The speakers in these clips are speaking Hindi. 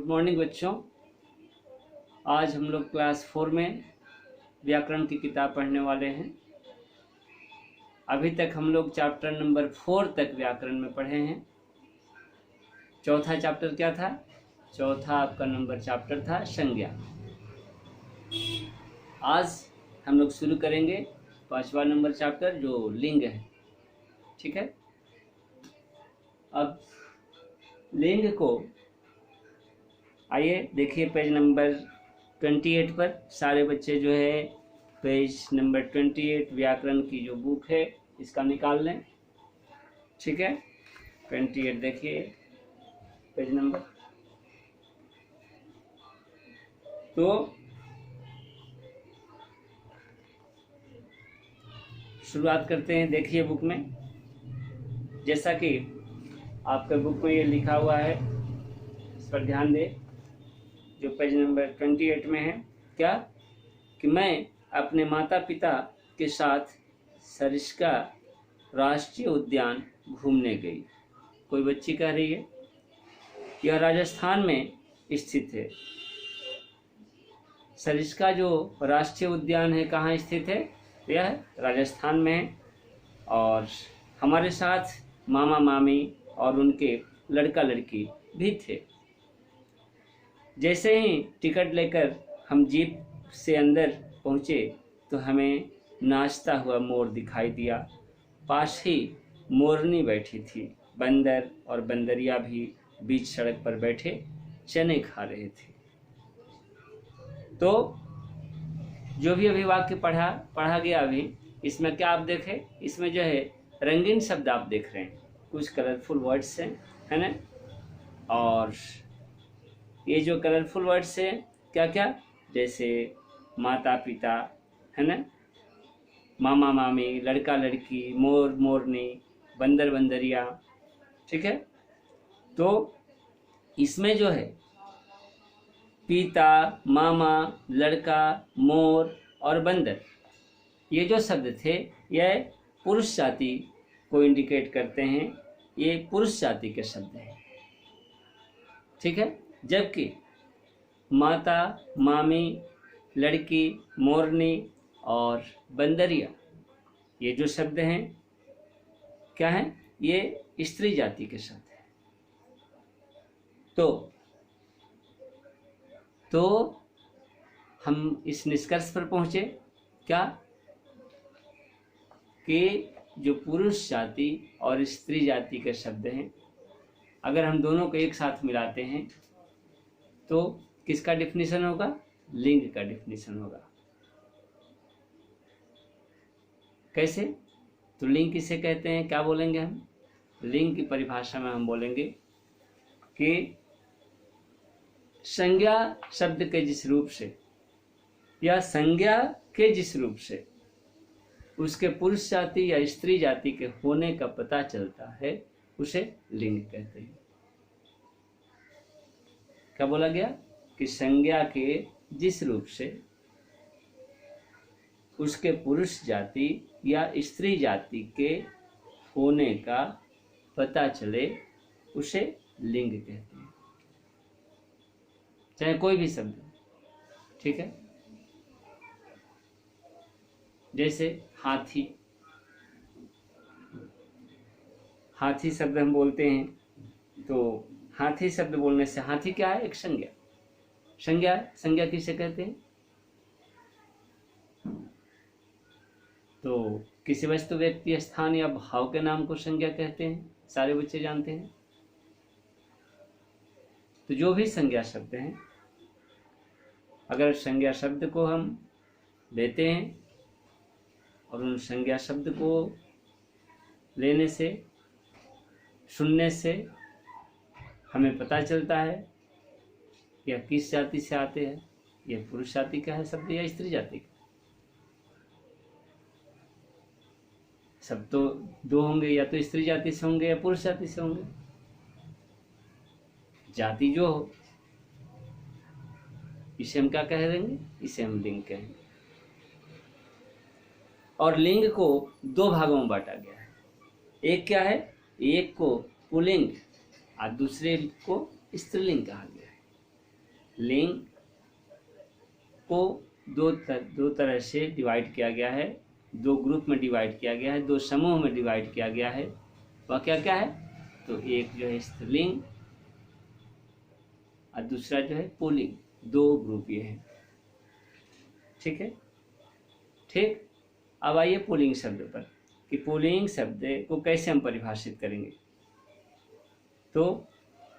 गुड मॉर्निंग बच्चों। आज हम लोग क्लास 4 में व्याकरण की किताब पढ़ने वाले हैं। अभी तक हम लोग चैप्टर नंबर 4 तक व्याकरण में पढ़े हैं। चौथा चैप्टर क्या था? चौथा आपका नंबर चैप्टर था संज्ञा। आज हम लोग शुरू करेंगे 5वां नंबर चैप्टर जो लिंग है। ठीक है, अब लिंग को आइए देखिए पेज नंबर 28 पर। सारे बच्चे जो है पेज नंबर 28 व्याकरण की जो बुक है इसका निकाल लें। ठीक है, 28 देखिए पेज नंबर। तो शुरुआत करते हैं। देखिए बुक में, जैसा कि आपके बुक में ये लिखा हुआ है, इस पर ध्यान दें, जो पेज नंबर 28 में है। क्या कि मैं अपने माता पिता के साथ सरिस्का राष्ट्रीय उद्यान घूमने गई। कोई बच्ची कह रही है यह राजस्थान में स्थित है। सरिस्का जो राष्ट्रीय उद्यान है कहाँ स्थित है? यह राजस्थान में है। और हमारे साथ मामा मामी और उनके लड़का लड़की भी थे। जैसे ही टिकट लेकर हम जीप से अंदर पहुँचे तो हमें नाचता हुआ मोर दिखाई दिया। पास ही मोरनी बैठी थी। बंदर और बंदरिया भी बीच सड़क पर बैठे चने खा रहे थे। तो जो भी अभी वाक्य पढ़ा गया अभी, इसमें क्या आप देखें, इसमें जो है रंगीन शब्द आप देख रहे हैं, कुछ कलरफुल वर्ड्स हैं, है ना। और ये जो कलरफुल वर्ड्स हैं क्या क्या, जैसे माता पिता, है ना, मामा मामी, लड़का लड़की, मोर मोरनी, बंदर बंदरिया। ठीक है, तो इसमें जो है पिता, मामा, लड़का, मोर और बंदर, ये जो शब्द थे यह पुरुष जाति को इंडिकेट करते हैं। ये पुरुष जाति के शब्द हैं। ठीक है, जबकि माता, मामी, लड़की, मोरनी और बंदरिया, ये जो शब्द हैं क्या हैं? ये स्त्री जाति के शब्द हैं। तो हम इस निष्कर्ष पर पहुंचे क्या कि जो पुरुष जाति और स्त्री जाति के शब्द हैं, अगर हम दोनों को एक साथ मिलाते हैं तो किसका डिफिनीशन होगा? लिंग का डिफिनीशन होगा। कैसे? तो लिंग किसे कहते हैं, क्या बोलेंगे हम? लिंग की परिभाषा में हम बोलेंगे कि संज्ञा शब्द के जिस रूप से या संज्ञा के जिस रूप से उसके पुरुष जाति या स्त्री जाति के होने का पता चलता है, उसे लिंग कहते हैं। क्या बोला गया? कि संज्ञा के जिस रूप से उसके पुरुष जाति या स्त्री जाति के होने का पता चले, उसे लिंग कहते हैं, चाहे कोई भी शब्द। ठीक है, जैसे हाथी, हाथी शब्द हम बोलते हैं, तो हाथी शब्द बोलने से हाथी क्या है? एक संज्ञा। संज्ञा किसे कहते हैं? तो किसी वस्तु, व्यक्ति, स्थान या भाव के नाम को संज्ञा कहते हैं। सारे बच्चे जानते हैं। तो जो भी संज्ञा शब्द हैं, अगर संज्ञा शब्द को हम लेते हैं और उन संज्ञा शब्द को लेने से, सुनने से हमें पता चलता है यह किस जाति से आते हैं, यह पुरुष जाति का है शब्द या स्त्री जाति का। सब तो दो होंगे, या तो स्त्री जाति से होंगे या पुरुष जाति से होंगे। जाति जो हो, इसे हम क्या कह देंगे? इसे हम लिंग कहेंगे। और लिंग को दो भागों में बांटा गया है। एक क्या है? एक को पुल्लिंग और दूसरे को स्त्रीलिंग कहा गया है। लिंग को दो तरह से डिवाइड किया गया है, दो ग्रुप में डिवाइड किया गया है, दो समूह में डिवाइड किया गया है। वह क्या क्या है? तो एक जो है स्त्रीलिंग और दूसरा जो है पुल्लिंग, दो ग्रुप ये है। ठीक है, ठीक। अब आइए पुल्लिंग शब्द पर कि पुल्लिंग शब्द को कैसे हम परिभाषित करेंगे। तो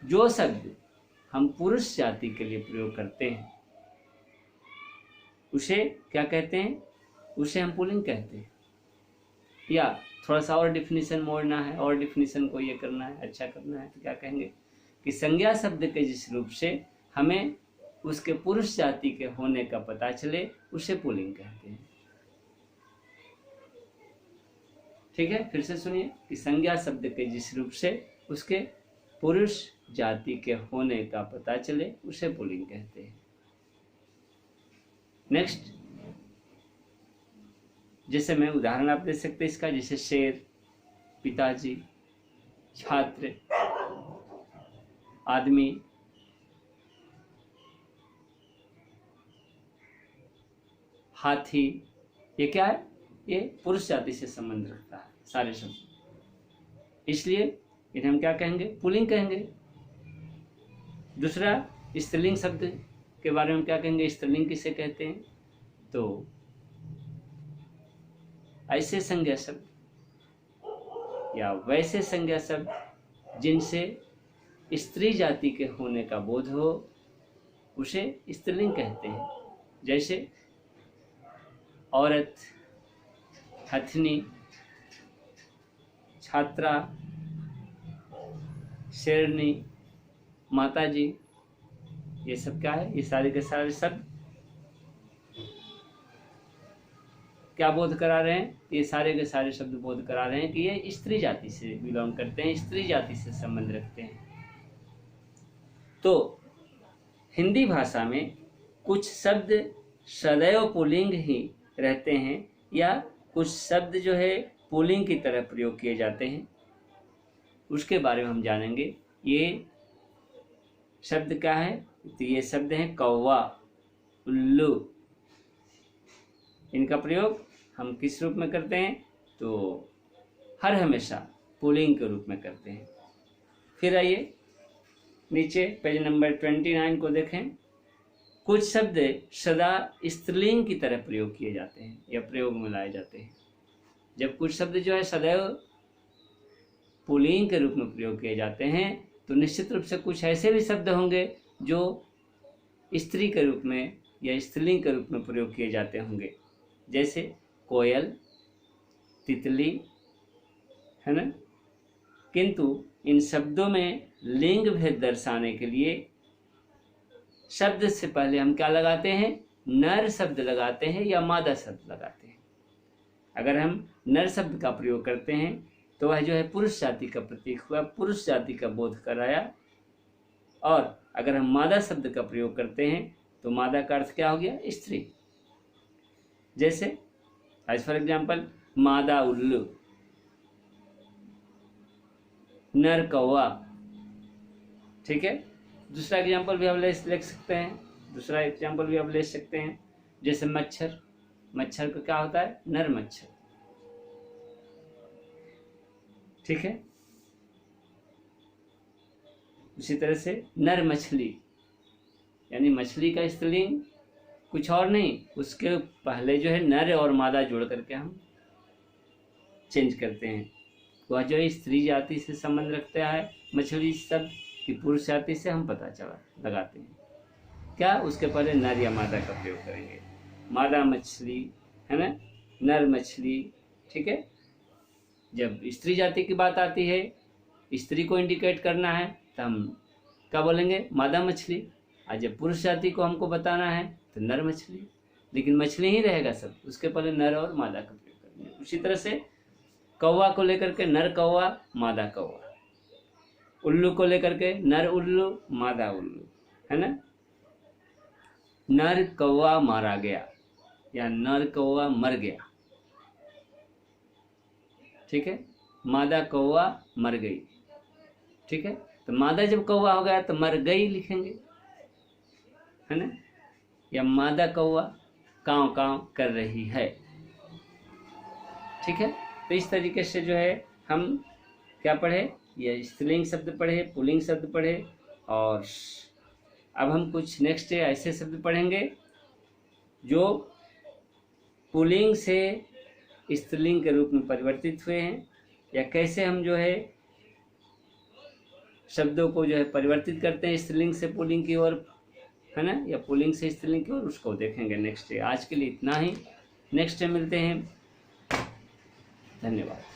जो शब्द हम पुरुष जाति के लिए प्रयोग करते हैं उसे क्या कहते हैं? उसे हम पुल्लिंग कहते हैं। या थोड़ा सा और डिफिनीशन मोड़ना है, और डिफिनीशन को ये करना है, अच्छा करना है, तो क्या कहेंगे कि संज्ञा शब्द के जिस रूप से हमें उसके पुरुष जाति के होने का पता चले उसे पुल्लिंग कहते हैं। ठीक है, फिर से सुनिए कि संज्ञा शब्द के जिस रूप से उसके पुरुष जाति के होने का पता चले उसे पुल्लिंग कहते हैं। नेक्स्ट, जैसे मैं उदाहरण आप दे सकते हैं इसका, जैसे शेर, पिताजी, छात्र, आदमी, हाथी। ये क्या है? ये पुरुष जाति से संबंध रखता है सारे शब्द, इसलिए इन्हें हम क्या कहेंगे? पुल्लिंग कहेंगे। दूसरा, स्त्रीलिंग शब्द के बारे में क्या कहेंगे? स्त्रीलिंग किसे कहते हैं? तो ऐसे संज्ञा शब्द या वैसे संज्ञा शब्द जिनसे स्त्री जाति के होने का बोध हो उसे स्त्रीलिंग कहते हैं। जैसे औरत, हथनी, छात्रा, शेरनी, माताजी। ये सब क्या है? ये सारे के सारे शब्द क्या बोध करा रहे हैं? ये सारे के सारे शब्द बोध करा रहे हैं कि ये स्त्री जाति से बिलोंग करते हैं, स्त्री जाति से संबंध रखते हैं। तो हिंदी भाषा में कुछ शब्द सदैव पुल्लिंग ही रहते हैं या कुछ शब्द जो है पुल्लिंग की तरह प्रयोग किए जाते हैं, उसके बारे में हम जानेंगे। ये शब्द क्या है? तो ये शब्द हैं कौवा, उल्लू। इनका प्रयोग हम किस रूप में करते हैं? तो हर हमेशा पुल्लिंग के रूप में करते हैं। फिर आइए नीचे पेज नंबर 29 को देखें। कुछ शब्द सदा स्त्रीलिंग की तरह प्रयोग किए जाते हैं या प्रयोग में लाए जाते हैं। जब कुछ शब्द जो है सदैव पुल्लिंग के रूप में प्रयोग किए जाते हैं तो निश्चित रूप से कुछ ऐसे भी शब्द होंगे जो स्त्री के रूप में या स्त्रीलिंग के रूप में प्रयोग किए जाते होंगे, जैसे कोयल, तितली, है ना। किंतु इन शब्दों में लिंग भेद दर्शाने के लिए शब्द से पहले हम क्या लगाते हैं? नर शब्द लगाते हैं या मादा शब्द लगाते हैं। अगर हम नर शब्द का प्रयोग करते हैं तो वह जो है पुरुष जाति का प्रतीक हुआ, पुरुष जाति का बोध कराया। और अगर हम मादा शब्द का प्रयोग करते हैं तो मादा का अर्थ क्या हो गया? स्त्री। जैसे एज फॉर एग्जाम्पल मादा उल्लू, नर कौवा। ठीक है, दूसरा एग्जाम्पल भी आप ले सकते हैं, दूसरा एग्जाम्पल भी आप ले सकते हैं, जैसे मच्छर। मच्छर का क्या होता है? नर मच्छर। ठीक है, उसी तरह से नर मछली, यानी मछली का स्त्रीलिंग कुछ और नहीं, उसके पहले जो है नर और मादा जोड़ करके हम चेंज करते हैं। वह जो है स्त्री जाति से संबंध रखता है मछली शब्द की, पुरुष जाति से हम पता चला लगाते हैं क्या? उसके पहले नर या मादा का प्रयोग करेंगे। मादा मछली, है ना, नर मछली। ठीक है, जब स्त्री जाति की बात आती है, स्त्री को इंडिकेट करना है, तो हम क्या बोलेंगे? मादा मछली। और जब पुरुष जाति को हमको बताना है तो नर मछली, लेकिन मछली ही रहेगा सब, उसके पहले नर और मादा का प्रयोग करेंगे। उसी तरह से कौवा को लेकर के नर कौवा, मादा कौवा। उल्लू को लेकर के नर उल्लू, मादा उल्लू, है ना। नर कौवा मारा गया या नर कौवा मर गया। ठीक है, मादा कौवा मर गई। ठीक है, तो मादा जब कौवा हो गया तो मर गई लिखेंगे। है ना, या मादा कौवा काँव काँव कर रही है। ठीक है, तो इस तरीके से जो है हम क्या पढ़े, ये स्त्रीलिंग शब्द पढ़े, पुल्लिंग शब्द पढ़े, और अब हम कुछ नेक्स्ट ऐसे शब्द पढ़ेंगे जो पुल्लिंग से स्त्रीलिंग के रूप में परिवर्तित हुए हैं, या कैसे हम जो है शब्दों को जो है परिवर्तित करते हैं स्त्रीलिंग से पुल्लिंग की ओर, है ना, या पुल्लिंग से स्त्रीलिंग की ओर, उसको देखेंगे नेक्स्ट डे। आज के लिए इतना ही, नेक्स्ट डे मिलते हैं। धन्यवाद।